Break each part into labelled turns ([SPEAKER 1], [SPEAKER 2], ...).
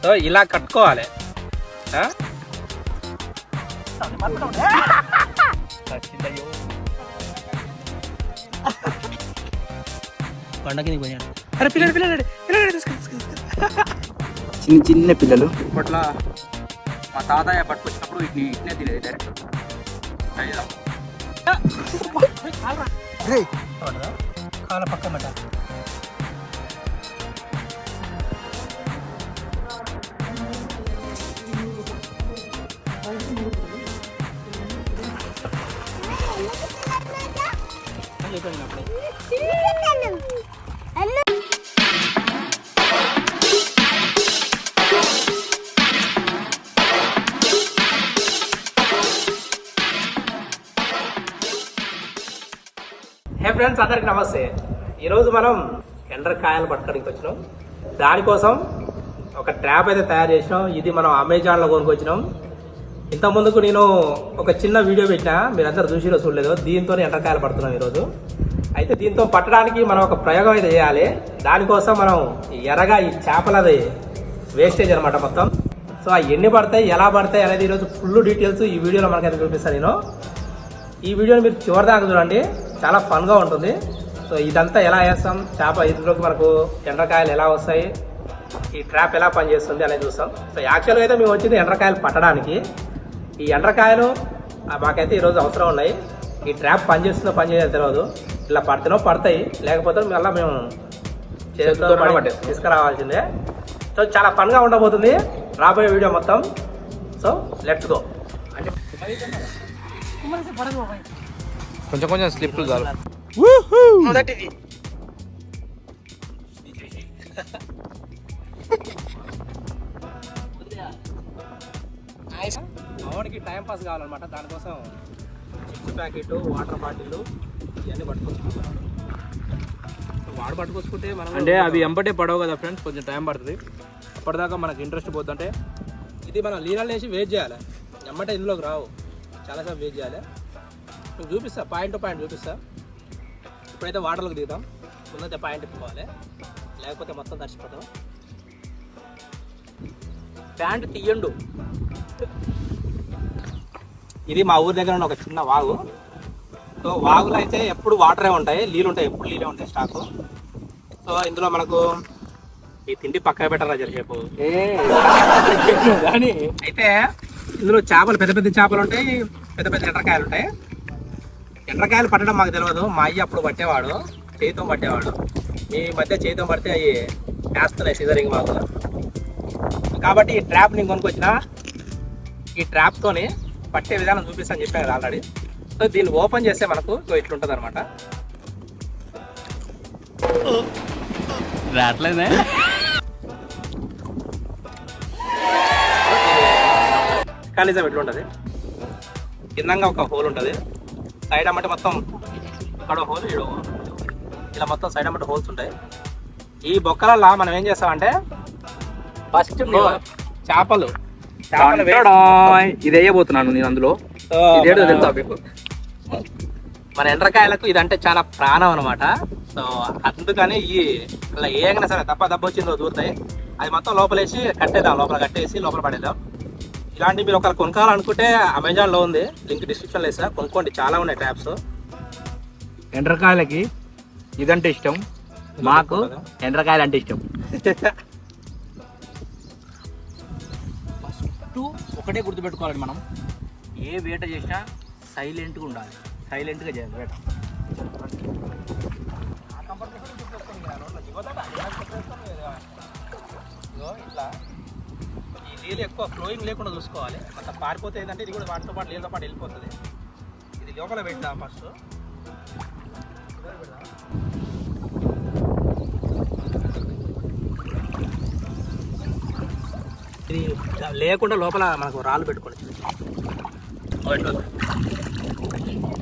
[SPEAKER 1] So ఇలా కట్టుకోవాలి. పండగకి పోయాను. అరే పిల్లలు పిల్లలు
[SPEAKER 2] చిన్న చిన్న పిల్లలు
[SPEAKER 1] ఇప్పట్లో మా తాతయ్య పట్టుకొచ్చినప్పుడు వీటిని ఇట్నే తినేది డైరెక్ట్. కాల పక్క మాట హే ఫ్రెండ్స్, అందరికి నమస్తే. ఈరోజు మనం ఎండ్రకాయలు పట్టుకోవడానికి వచ్చినాం. దానికోసం ఒక ట్రాప్ అయితే తయారు చేసినాం. ఇది మనం అమెజాన్లో కొనుక్కొచ్చినాం. ఇంతకుముందుకు నేను ఒక చిన్న వీడియో పెట్టినా, మీరందరూ చూసిరో చూడలేదు. దీంతో ఎండ్రకాయలు పడుతున్నాం ఈరోజు. అయితే దీంతో పట్టడానికి మనం ఒక ప్రయోగం అయితే చేయాలి. దానికోసం మనం ఎర్రగా ఈ చేపలది వేస్టేజ్ అనమాట మొత్తం. సో అవి ఎన్ని పడతాయి, ఎలా పడతాయి అనేది ఈరోజు ఫుల్ డీటెయిల్స్ ఈ వీడియోలో మనకైతే చూపిస్తాను నేను. ఈ వీడియోని మీరు చివరిదాకా చూడండి, చాలా ఫన్గా ఉంటుంది. సో ఇదంతా ఎలా వేస్తాం, చేప ఇందులోకి మనకు ఎండ్రకాయలు ఎలా వస్తాయి, ఈ ట్రాప్ ఎలా పనిచేస్తుంది అనేది చూస్తాం. సో యాక్చువల్గా అయితే మేము వచ్చింది ఎండ్రకాయలు పట్టడానికి. ఈ ఎండ్రకాయలు మాకైతే ఈరోజు అవసరం ఉన్నాయి. ఈ ట్రాప్ పనిచేస్తుందో పనిచేయాలో తెలియదు. ఇలా పడితేనో పడతాయి, లేకపోతే మళ్ళీ మేము తీసుకురావాల్సిందే. సో చాలా ఫన్గా ఉండబోతుంది రాబోయే వీడియో మొత్తం. So let's go. అంటే
[SPEAKER 2] కొంచెం కొంచెం స్లిప్లు చాలు.
[SPEAKER 1] మావాడికి టైం పాస్ కావాలన్నమాట. దానికోసం చిప్స్ ప్యాకెట్, వాటర్ బాటిల్ ఇవన్నీ పట్టుకొచ్చుకుంటాం. వాడు పట్టుకొచ్చుకుంటే మనం
[SPEAKER 2] అంటే అవి ఎంబటే పడవు కదా ఫ్రెండ్స్, కొంచెం టైం పడుతుంది. అప్పటిదాకా మనకు ఇంట్రెస్ట్ పోతుంటే
[SPEAKER 1] ఇది మనం లీనలు వేసి వెయిట్ చేయాలి. ఎమ్మటే ఇందులోకి రావు, చాలాసేపు వెయిట్ చేయాలి. నేను చూపిస్తా, పాయింట్ టు పాయింట్ చూపిస్తా. ఇప్పుడైతే వాటర్లోకి దిగుతాం. ముందైతే పాయింట్ ఇప్పుకోవాలి, లేకపోతే మొత్తం తడిచిపోతాం. ప్యాంట్ తీయండు. ఇది మా ఊరి దగ్గర ఉన్న ఒక చిన్న వాగు. సో వాగులో అయితే ఎప్పుడు వాటరే ఉంటాయి, నీళ్ళు ఉంటాయి, ఎప్పుడు నీళ్ళే ఉంటాయి స్టాకు. సో ఇందులో మనకు ఈ తిండి పక్కన పెట్టరా జరిసేపు. అయితే ఇందులో చేపలు, పెద్ద పెద్ద చేపలు ఉంటాయి, పెద్ద పెద్ద ఎండ్రకాయలు ఉంటాయి. ఎండ్రకాయలు పట్టడం మాకు తెలియదు. మా అయ్య అప్పుడు పట్టేవాడు, చేతితో పట్టేవాడు. ఈ మధ్య చేతితో పడితే అవి వేస్తున్నాయి సీజరింగ్ మాకు. కాబట్టి ఈ ట్రాప్ నేను కొనుక్కొచ్చిన. ఈ ట్రాప్తోని పట్టే విధానం చూపిస్తాను చెప్పాను కదా ఆల్రెడీ. సో దీన్ని ఓపెన్ చేస్తే మనకు ఇట్లుంటుంది అనమాట.
[SPEAKER 2] రావట్లేదే
[SPEAKER 1] మెకానిజం ఎట్లుంటుంది, కిందంగా ఒక హోల్ ఉంటుంది, సైడ్ అమ్మటి మొత్తం ఇక్కడ హోల్, ఈడో హోల్, ఇలా మొత్తం సైడ్ అమ్మటి హోల్స్ ఉంటాయి. ఈ బొక్కలల్లో మనం ఏం చేస్తామంటే ఫస్ట్ చేపలు
[SPEAKER 2] ఇది వేయబోతున్నాను నేను అందులో. తెలుసా మీకు,
[SPEAKER 1] మన ఎండ్రకాయలకు ఇదంటే చాలా ప్రాణం అనమాట. సో అందుకని అలా ఏమైనా సరే దెబ్బ వచ్చిందో దూరుతాయి. అది మొత్తం లోపలేసి కట్టేద్దాం, లోపల కట్టేసి లోపల పడేద్దాం. ఇలాంటి మీరు ఒకరు కొనుక్కోవాలనుకుంటే అమెజాన్లో ఉంది, లింక్ డిస్క్రిప్షన్లో వేస్తా, కొనుక్కోండి. చాలా ఉన్నాయి ట్రాప్స్.
[SPEAKER 2] ఎండ్రకాయలకి ఇదంటే ఇష్టం, మాకు ఎండ్రకాయలు అంటే ఇష్టం.
[SPEAKER 1] ఫస్ట్ ఒకటే గుర్తుపెట్టుకోవాలండి, మనం ఏ వేట చేసినా సైలెంట్గా ఉండాలి, సైలెంట్గా చేయాలి వేట. ఇట్లా ఈ నీళ్ళు ఎక్కువ ఫ్లోయింగ్ లేకుండా చూసుకోవాలి. అంత పారిపోతే ఏంటంటే ఇది కూడా వాటితో పాటు నీళ్ళతో పాటు వెళ్ళిపోతుంది. ఇది లోపల పెడదాం ఫస్ట్. ఇది లేకుండా లోపల మనకు రాళ్ళు పెట్టుకోవాలి.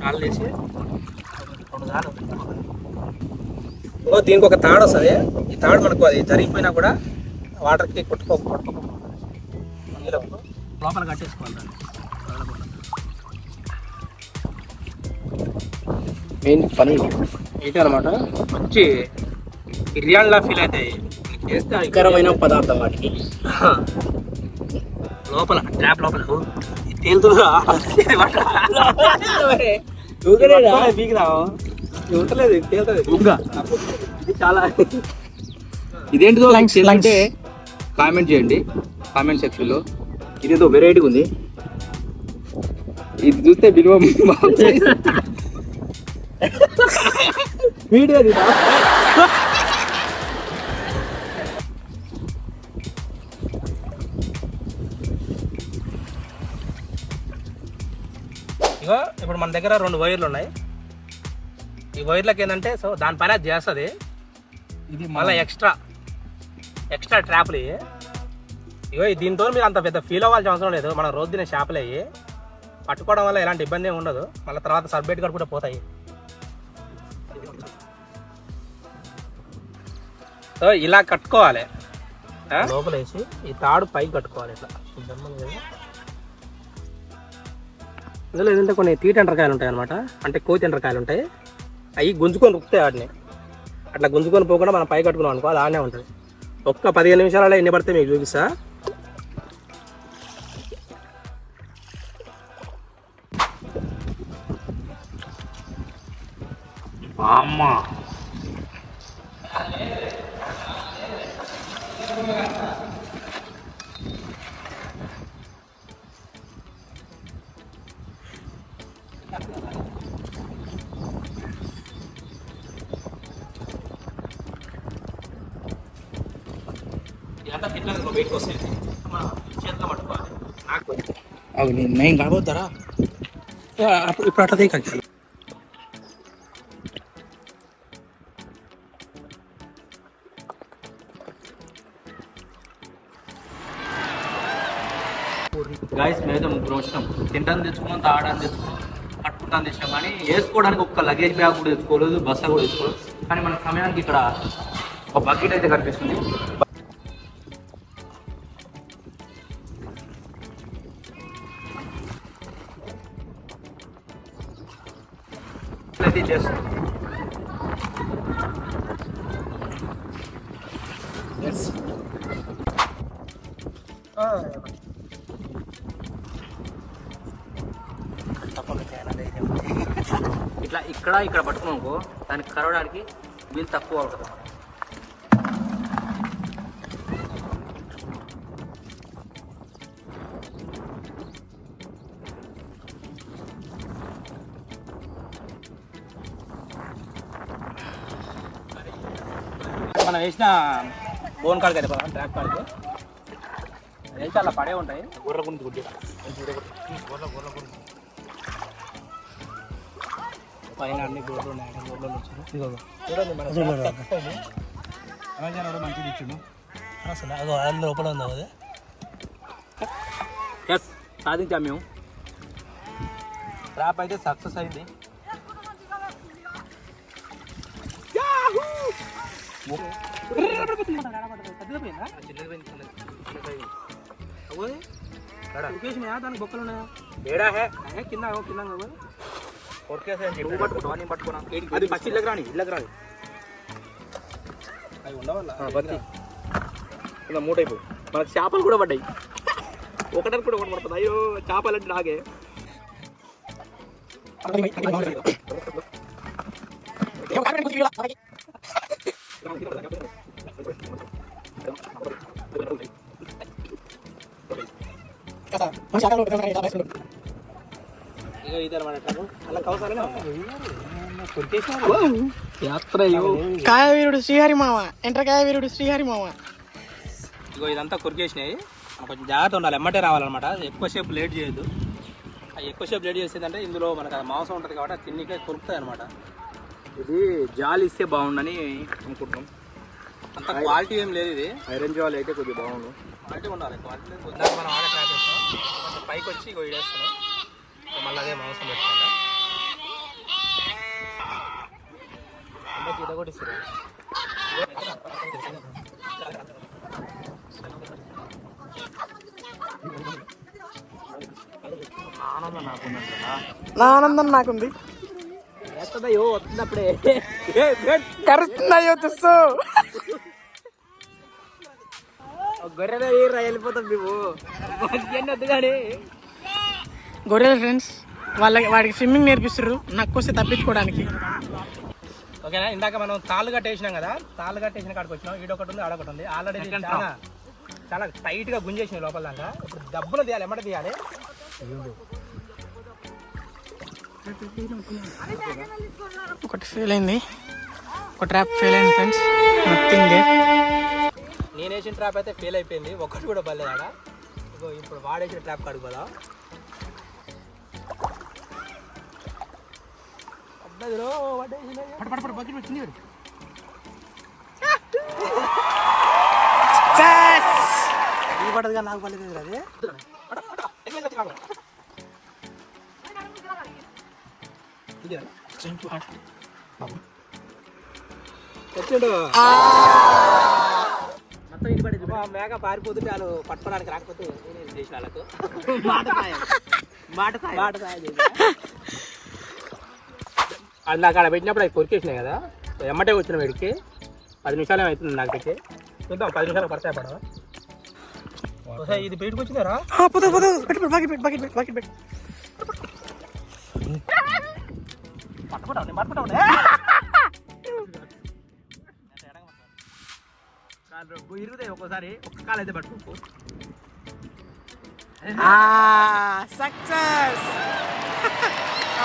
[SPEAKER 1] రాళ్ళు వేసి 2 సార్లు దీనికి ఒక తాడు వస్తుంది. ఈ తాడు మనకు అది జరిగిపోయినా కూడా వాటర్కి కొట్టుకోకుండా లోపల కట్టేసుకోవాలి. మెయిన్ పని ఏంటి అనమాట, మంచి బిర్యానీలా ఫీల్ అవుతాయి.
[SPEAKER 2] రుచికరమైన పదార్థం వాటికి.
[SPEAKER 1] లోపల ట్రాప్ లోపల తేలుతుందా
[SPEAKER 2] చాలా ఇదేంటిదో అంటే కామెంట్ చేయండి కామెంట్ సెక్షన్లో. ఇదేదో వెరైటీగా ఉంది, ఇది చూస్తే మినిమం వీడియో
[SPEAKER 1] ఇగో ఇప్పుడు మన దగ్గర 2 వైర్లు ఉన్నాయి. ఈ వైర్లకి ఏంటంటే సో దానిపైన అది చేస్తుంది. ఇది మళ్ళీ ఎక్స్ట్రా ట్రాప్లు ఇవి. ఇగో దీంతో మీరు అంత పెద్ద ఫీల్ అవ్వాల్సిన అవసరం లేదు. మనం రోజు తినే చేపలు అయ్యి పట్టుకోవడం వల్ల ఎలాంటి ఇబ్బంది ఏమి ఉండదు. మళ్ళీ తర్వాత సర్బేట్ కూడా పోతాయి. సో ఇలా కట్టుకోవాలి, లోపల వేసి ఈ తాడు పైకి కట్టుకోవాలి ఇట్లా. ఇందులో ఏంటంటే కొన్ని తీటెండ్రకాయలు ఉంటాయి అనమాట, అంటే కోతిండ్రకాయలు ఉంటాయి. అవి గుంజుకొని రుక్కుతాయి వాటిని. అట్లా గుంజుకొని పోకుండా మనం పై కట్టుకున్నాం అనుకో, అది ఆనే ఉంటుంది. ఒక్క 15 నిమిషాలలో ఎన్ని పడితే మీకు చూపిస్తా. అమ్మా ఇదంతా తిట్టడానికి వెయిట్కి వస్తుంది. మనం చేతిలో పట్టుకోవాలి. నాకు
[SPEAKER 2] అవి నేను కాబోతారా
[SPEAKER 1] ఇప్పుడు అట్లా తీయాలి.
[SPEAKER 2] గాయస్ మేమైతే 3 వచ్చినాం. తింటాను తెచ్చుకున్నాం, తాగడానికి తెచ్చుకున్నాం, కట్టుకుంటాను తెచ్చినాం. కానీ వేసుకోవడానికి ఒక్క లగేజ్ బ్యాగ్ కూడా తెచ్చుకోలేదు, బస్సు కూడా తెచ్చుకోలేదు. కానీ మన సమయానికి ఇక్కడ ఒక బకెట్ అయితే కనిపిస్తుంది. చేస్తాం ఇట్లా ఇక్కడ పట్టుకున్నానుకో దానికి కరవడానికి వీలు తక్కువ ఉంటుంది. మనం వేసిన బోన్ కాడికి అయితే ట్రాక్ కాడికి వేస్తే అలా పడే ఉంటాయి. గొర్రె గురించి గుడ్డి పైన అన్ని గొర్రెలు ఉన్నాయి. గొర్రెలు వచ్చారు మంచిది ఇచ్చిండు అసలు. అది లోపల ఉందా అది? ఎస్, సాధించాం మేము. ట్రాప్ అయితే సక్సెస్ అయింది. దానికి బొక్కలు ఉన్నాయా? ఏడా హే కింద పట్టుకున్నా. అది ఫస్ట్ ఇళ్ళకి రాని అవి ఉండవల్ల ఇలా మూటైపోయి మనకు చేపలు కూడా పడ్డాయి. ఒకటానికి కూడా ఒకటి పడుతుంది. అయ్యో చేపలంటే నాగే.
[SPEAKER 3] కాయవీరుడు శ్రీహరి మామ, ఎంట్రకాయ వీరుడు శ్రీహరి మామ.
[SPEAKER 1] ఇగో ఇదంతా కొరికేసినాయి. కొంచెం జాగ్రత్త ఉండాలి, ఎమ్మటే రావాలన్నమాట. ఎక్కువసేపు లేట్ చేయొద్దు. ఎక్కువసేపు లేట్ చేసేదంటే ఇందులో మనకు అది మాంసం ఉంటుంది కాబట్టి అది తిన్నికే కొరుకుతాయి అనమాట.
[SPEAKER 2] ఇది జాలి ఇస్తే బాగుండని అనుకుంటున్నాం.
[SPEAKER 1] అంత క్వాలిటీ ఏం లేదు. ఇది
[SPEAKER 2] ఐరన్ జాలి అయితే కొద్దిగా బాగుండు.
[SPEAKER 1] క్వాలిటీ ఉండాలి. క్వాలిటీ కొద్దిగా మనం ఆడే ట్రాక్ చేస్తాం. కొంచెం పైకి వచ్చి ఇగో ఇడేస్తున్నాం. మళ్ళీ అదే మాంసం పెట్టుకుందా ఇది కూడా ఇస్తారు.
[SPEAKER 3] నా ఆనందం నాకుంది.
[SPEAKER 1] వస్తున్నప్పుడే
[SPEAKER 3] కరుస్తుందయ్యో తుస్సు.
[SPEAKER 2] గొర్రెలు వెళ్ళిపోతాం మేము వద్దు కానీ
[SPEAKER 3] గొర్రెల ఫ్రెండ్స్ వాడికి స్విమ్మింగ్ నేర్పిస్తారు నాకు వస్తే తప్పించుకోవడానికి.
[SPEAKER 1] ఓకేనా, ఇందాక మనం తాళ్ళు కట్టేసినాం కదా, తాళ్ళు కట్టేసిన కాడికి వచ్చినాం. ఈడొకటి ఉంది, ఆడొకటి ఉంది. ఆల్రెడీ చాలా టైట్గా గుంజేసినాయి లోపల దాంట్లో. ఇప్పుడు దబ్బులు తీయాలి, ఎమ్మట తీయాలి.
[SPEAKER 3] ఒకటి ఫెయిల్ అయింది, ఒక ట్రాప్ ఫెయిల్ అయింది ఫ్రెండ్స్. Nothing they.
[SPEAKER 1] నేను వేసిన ట్రాప్ అయితే ఫెయిల్ అయిపోయింది, ఒక్కటి కూడా పర్లేదు ఆడ. ఇగో ఇప్పుడు వాడేసిన ట్రాప్ కాడికి పోదాం. పడదుగా నాకు పర్లేదు అది. మేఘ పారిపోతుంటే వాళ్ళు పట్టుకోవడానికి రాకపోతే నేనే చేసిన వాళ్ళకు మాట వాళ్ళు నాకు అక్కడ పెట్టినప్పుడు అవి కొరికేసినాయి కదా, ఎమ్మటే వచ్చిన వీడికి 10 నిమిషాలు అవుతుంది నాకు పెట్టి. చూద్దాం 10 నిమిషాలు పడతాయి పడవ. ఇది బయటకు వచ్చిందారా? ఇరుగుతాయి ఒక్కోసారి, ఒక్క కాలు అయితే పట్టుకో.
[SPEAKER 3] సక్సెస్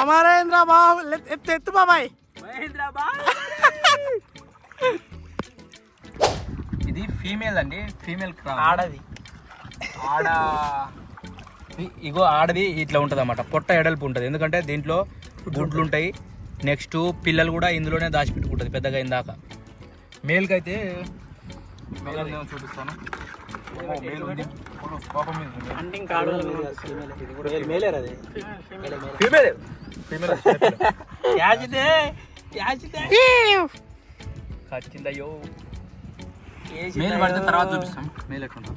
[SPEAKER 3] అమరేంద్ర బాబు. ఎత్తు బాబాయ్.
[SPEAKER 2] ఇది ఫీమేల్ అండి, ఫీమేల్
[SPEAKER 1] ఆడది.
[SPEAKER 2] ఆడ ఇగో ఆడది ఇట్లా ఉంటుంది అన్నమాట, పొట్ట ఎడల్పు ఉంటుంది. ఎందుకంటే దీంట్లో గుడ్లు ఉంటాయి, నెక్స్ట్ పిల్లలు కూడా ఇందులోనే దాచిపెట్టుకుంటుంది పెద్దగా ఇందాక. మేల్కి అయితే మేల్ చూపిస్తాను. వచ్చిందయ్యో, మేల్ పడితే తర్వాత చూపిస్తాం మేల్ ఎట్లుంటాం.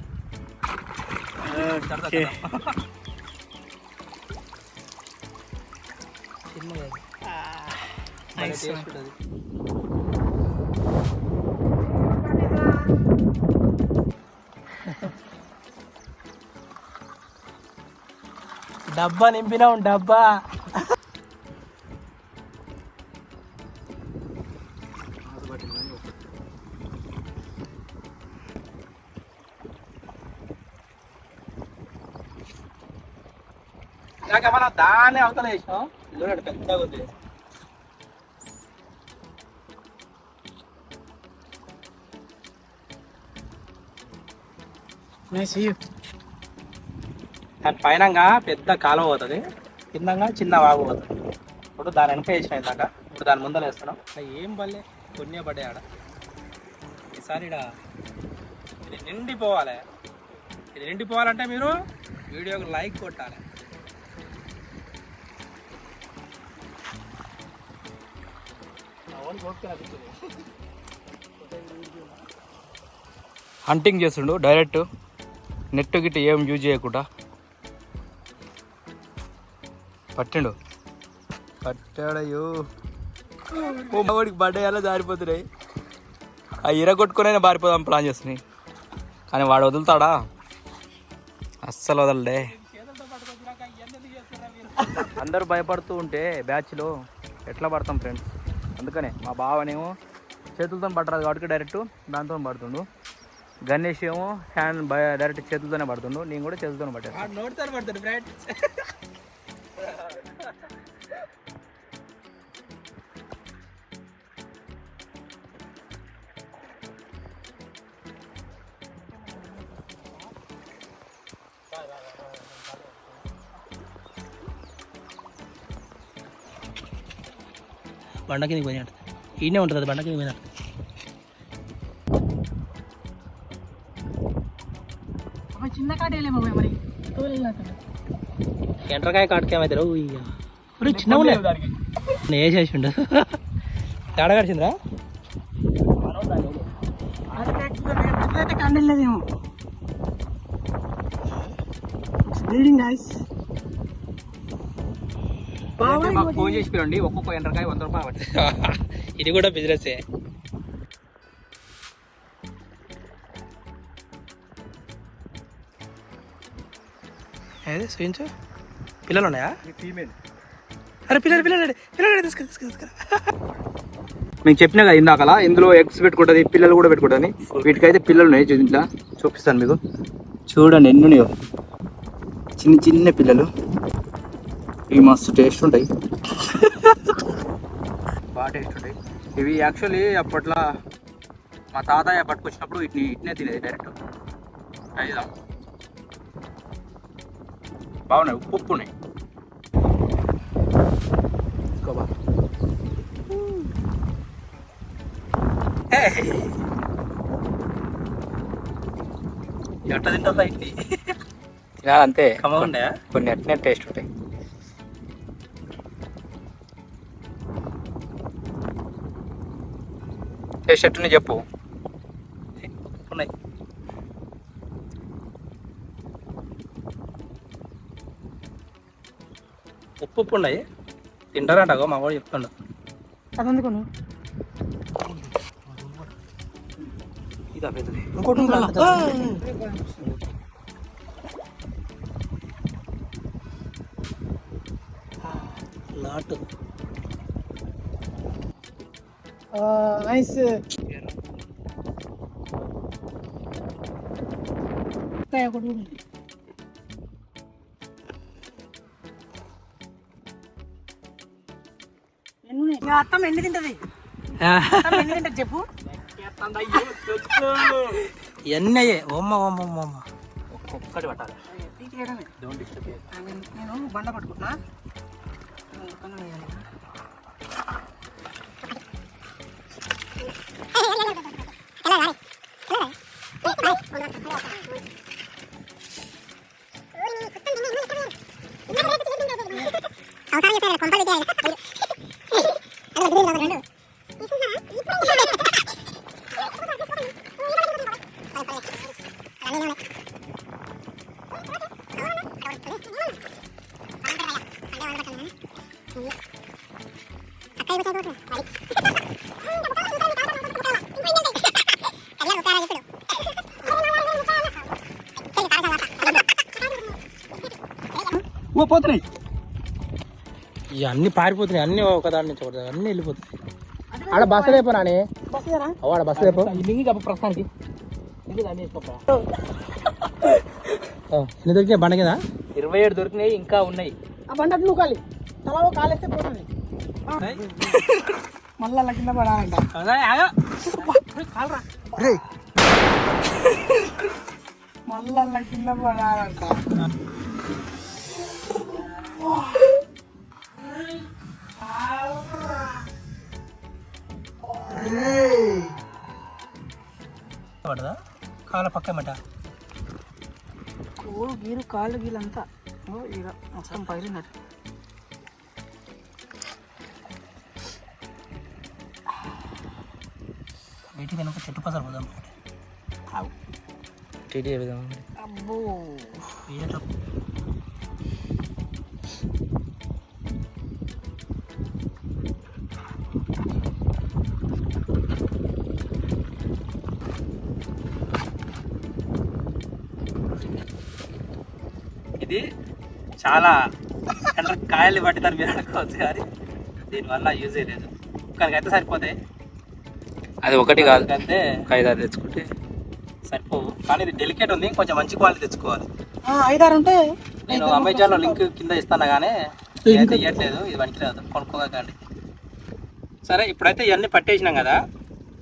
[SPEAKER 1] డబ్బా నింపినాం, డబ్బా. ఇలాగ మనం దాన్ని అవతల వేసినాం. ఇల్లు పెద్దగా ఉంది. దాని పైనంగా పెద్ద కాలువ పోతుంది, కిందంగా చిన్న వాగు పోతుంది. ఇప్పుడు దాని వెనక వేసిన ఇందాక, ఇప్పుడు దాని ముందర వేస్తున్నాం. ఏం పల్లె కొన్నే పడ్డాయి ఆడ. ఈసారి ఇది నిండిపోవాలి. ఇది నిండిపోవాలంటే మీరు వీడియోకి లైక్ కొట్టాలి.
[SPEAKER 2] హంటింగ్ చేస్తుండు డైరెక్ట్, నెట్ గిట్ట ఏం యూజ్ చేయకుండా పట్టాడయ్యో. వాడికి బడ్డయ్యాలో జారిపోతున్నాయి. ఆ ఇర కొట్టుకునే పారిపోదాం ప్లాన్ చేస్తున్నాయి, కానీ వాడు వదులుతాడా? అస్సలు వదలడే. అందరూ భయపడుతూ ఉంటే బ్యాచ్లో ఎట్లా పడతాం ఫ్రెండ్స్. అందుకనే మా బావనేమో చేతులతో పట్టరాదు కాబట్టి డైరెక్ట్ దాంతో పడుతుండు. గణేష్ ఏమో హ్యాండ్ డైరెక్ట్ చేతులతోనే పడుతుండు. నేను కూడా చేతులతోనే పట్టాను.
[SPEAKER 1] నోటితో పడుతుంది ఫ్రెండ్స్. బండకి పోయినట్టు ఈయనే ఉంటుంది, అది బండకి పోయినట్టు.
[SPEAKER 3] చిన్న కాటేలేమో మరి
[SPEAKER 1] ఎండ్రకాయ కాటకేమైతే చిన్న వేసేసిండు. తేడా కడిచిందిరా
[SPEAKER 3] కండలేదేమో. Bleeding guys.
[SPEAKER 2] మాకు ఫోన్ చేసి పిలండి, ఒక్కొక్క ఎండ్రకాయ 100 రూపాయలు పడుతుంది.
[SPEAKER 1] ఇది కూడా బిజినెస్. ఏది చూపించు. పిల్లలు ఉన్నాయా?
[SPEAKER 2] ఫీమేల్.
[SPEAKER 1] అరే పిల్లలు పిల్లలు పిల్లలు తీసుకురా.
[SPEAKER 2] మీకు చెప్పినా కదా ఇందాకలా, ఇందులో ఎగ్స్ పెట్టుకుంటుంది, పిల్లలు కూడా పెట్టుకుంటుంది. వీటికైతే పిల్లలు ఉన్నాయి, ఇంట్లో చూపిస్తాను మీకు. చూడండి ఎన్ని ఉన్నాయో, చిన్న చిన్న పిల్లలు. ఇవి మస్తు టేస్ట్ ఉంటాయి, బాగా టేస్ట్ ఉంటాయి. ఇవి యాక్చువల్లీ అప్పట్లో మా తాతయ్య పట్టుకొచ్చినప్పుడు వీటిని ఇట్నే తినేది డైరెక్ట్. అయిదా బాగున్నాయి, ఉప్పు ఉన్నాయి.
[SPEAKER 1] ఎట్ట తింటుందా ఇంటి
[SPEAKER 2] అంతే,
[SPEAKER 1] కమ్మగుండే
[SPEAKER 2] కొన్ని అట్నే టేస్ట్ ఉంటాయి. టేస్ట్ ఎట్టునే చెప్పు.
[SPEAKER 1] ఉన్నాయి. ఉప్పు ఉన్నాయి, తింటారంట మా వాడు చెప్తుండ.
[SPEAKER 3] అదందుకోను
[SPEAKER 1] ఇంకోటి నాటు
[SPEAKER 3] నైస్. అత్తమ్మ ఎన్ని తింటది? ఎన్ని తింటది చెప్పు.
[SPEAKER 1] ఇవన్నీ అయ్యే. ఓమ్మ ఓమ్మ ఓమ్మ ఓమ్మ ఒక్కటి పట్టాలి.
[SPEAKER 3] నేను బండ పట్టుకుంటున్నా.
[SPEAKER 2] పోతున్నాయి
[SPEAKER 1] ఇవన్నీ పారిపోతున్నాయి, అన్నీ ఒకదాని నుంచి ఒకటి అన్నీ వెళ్ళిపోతున్నాయి. ఆడ బస్సు లేపోనా ఆడ బస్సు లేపో చెప్పు ప్రస్తుతానికి. ఎన్ని దొరికినాయి బండ కింద?
[SPEAKER 2] 27 దొరికినాయి, ఇంకా ఉన్నాయి.
[SPEAKER 3] ఆ బండ నూకాలి, తలలో కాలేస్తే పోతుంది. మళ్ళా కింద పడాలంట. మళ్ళా కింద పడాలంట.
[SPEAKER 1] పడదా కాళ్ళ పక్క మట
[SPEAKER 3] కోరు గీరు కాళ్ళు గీలంతా ఇక మొత్తం పగిలినట్టు.
[SPEAKER 1] వీటికి కనుక చెట్టు పసలు పోదాం.
[SPEAKER 2] టీడీ ఏ విధంగా
[SPEAKER 3] అబ్బో
[SPEAKER 1] ఇది చాలా కాయలు పట్టిదాన్ని మీరు అనుకోవచ్చు, కానీ దీనివల్ల యూజ్ లేదు. ఒక్కరికైతే సరిపోతాయి.
[SPEAKER 2] అది ఒకటి కాదు,
[SPEAKER 1] అంతే
[SPEAKER 2] 5-6 తెచ్చుకుంటే
[SPEAKER 1] సరిపోవు. కానీ ఇది డెలికేట్ ఉంది, కొంచెం మంచి క్వాలిటీ తెచ్చుకోవాలి.
[SPEAKER 3] 5-6 ఉంటే
[SPEAKER 1] నేను అమెజాన్లో లింక్ కింద ఇస్తాను, కానీ ఇదైతే ఇవ్వట్లేదు. ఇది పనికిరాదు, కొనుక్కోకండి. సరే ఇప్పుడైతే ఇవన్నీ పట్టేసినాం కదా.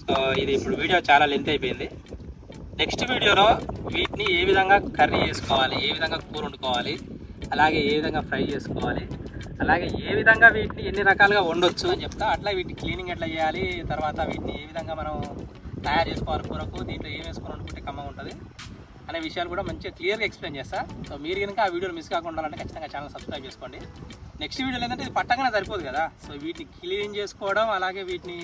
[SPEAKER 1] సో ఇది ఇప్పుడు వీడియో చాలా లెంత్ అయిపోయింది. నెక్స్ట్ వీడియోలో వీటిని ఏ విధంగా కర్రీ చేసుకోవాలి, ఏ విధంగా కూర వండుకోవాలి, అలాగే ఏ విధంగా ఫ్రై చేసుకోవాలి, అలాగే ఏ విధంగా వీటిని ఎన్ని రకాలుగా వండొచ్చు అని చెప్తా. అట్లా వీటిని క్లీనింగ్ ఎట్లా చేయాలి, తర్వాత వీటిని ఏ విధంగా మనం తయారు చేసుకోవాలి కూరకు, దీంట్లో ఏం వేసుకొని వండుకుంటే కమ్మగా ఉంటుంది అనే విషయాలు కూడా మంచిగా క్లియర్గా ఎక్స్ప్లెయిన్ చేస్తా. సో మీరు కనుక ఆ వీడియోలు మిస్ కాకుండా ఉండాలంటే ఖచ్చితంగా ఛానల్ సబ్స్క్రైబ్ చేసుకోండి. నెక్స్ట్ వీడియోలో ఏంటంటే ఇది పట్టగానే సరిపోదు కదా. సో వీటిని క్లీన్ చేసుకోవడం, అలాగే వీటిని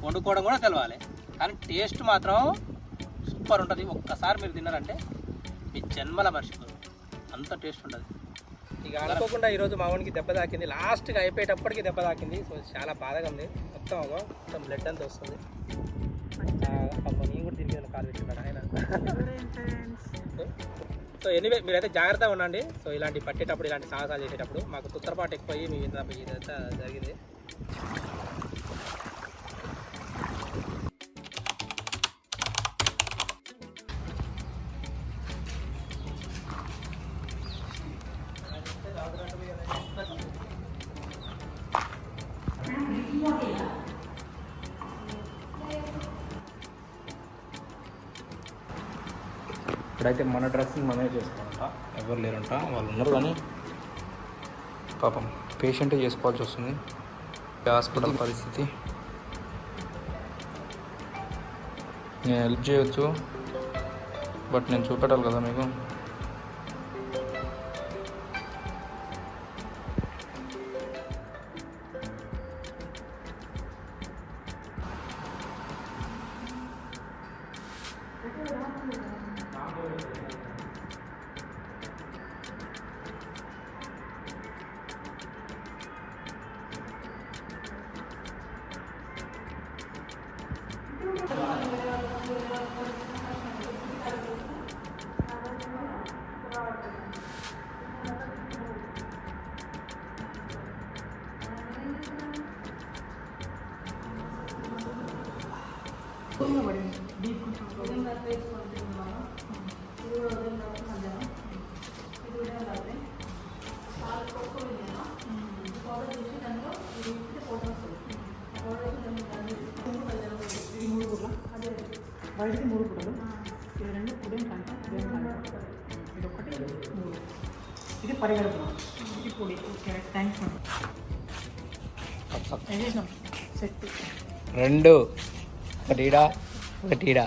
[SPEAKER 1] వండుకోవడం కూడా తెలవాలి. కానీ టేస్ట్ మాత్రం సూపర్ ఉంటుంది. ఒక్కసారి మీరు తిన్నారంటే మీ జన్మల మర్చిపోరు, అంత టేస్ట్ ఉంటుంది. ఇక అనుకోకుండా ఈరోజు మా వానికి దెబ్బ తాకింది, లాస్ట్గా అయిపోయేటప్పటికి దెబ్బ తాకింది. సో చాలా బాధగా ఉంది. మొత్తం బ్లడ్ అంతా వస్తుంది. నేను కూడా తిరిగి కాలు పెట్టుకున్నాడు ఆయన. సో ఎనీవే మీరైతే జాగ్రత్తగా ఉండండి. సో ఇలాంటి పట్టేటప్పుడు ఇలాంటి సాహసాలు చేసేటప్పుడు మాకు తుత్తరపాటు ఎక్కువ అయ్యి మీ ఇదంతా జరిగింది. ఇప్పుడైతే మన డ్రెస్సింగ్ మనమే చేసుకోవాలంట, ఎవరు లేరంట, వాళ్ళు ఉన్నారు కానీ పాపం పేషెంటే చేసుకోవాల్సి వస్తుంది. హాస్పిటల్ పరిస్థితి. నేను హెల్ప్ చేయొచ్చు, బట్ నేను చూపెట్టాలి కదా మీకు.
[SPEAKER 3] బయటికి 3 పుట్టలు, ఇది 2 ఉదయం కంట, ఇది 1 3, ఇది పరిగెడుతున్నాం, ఇది పొడి. Okay thanks ma'am. ఏం చేసినాం సెట్
[SPEAKER 1] 2 ఒకటిడా
[SPEAKER 3] 2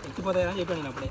[SPEAKER 1] ఎక్కిపోతాయని చెప్పాను నేను అప్పుడే.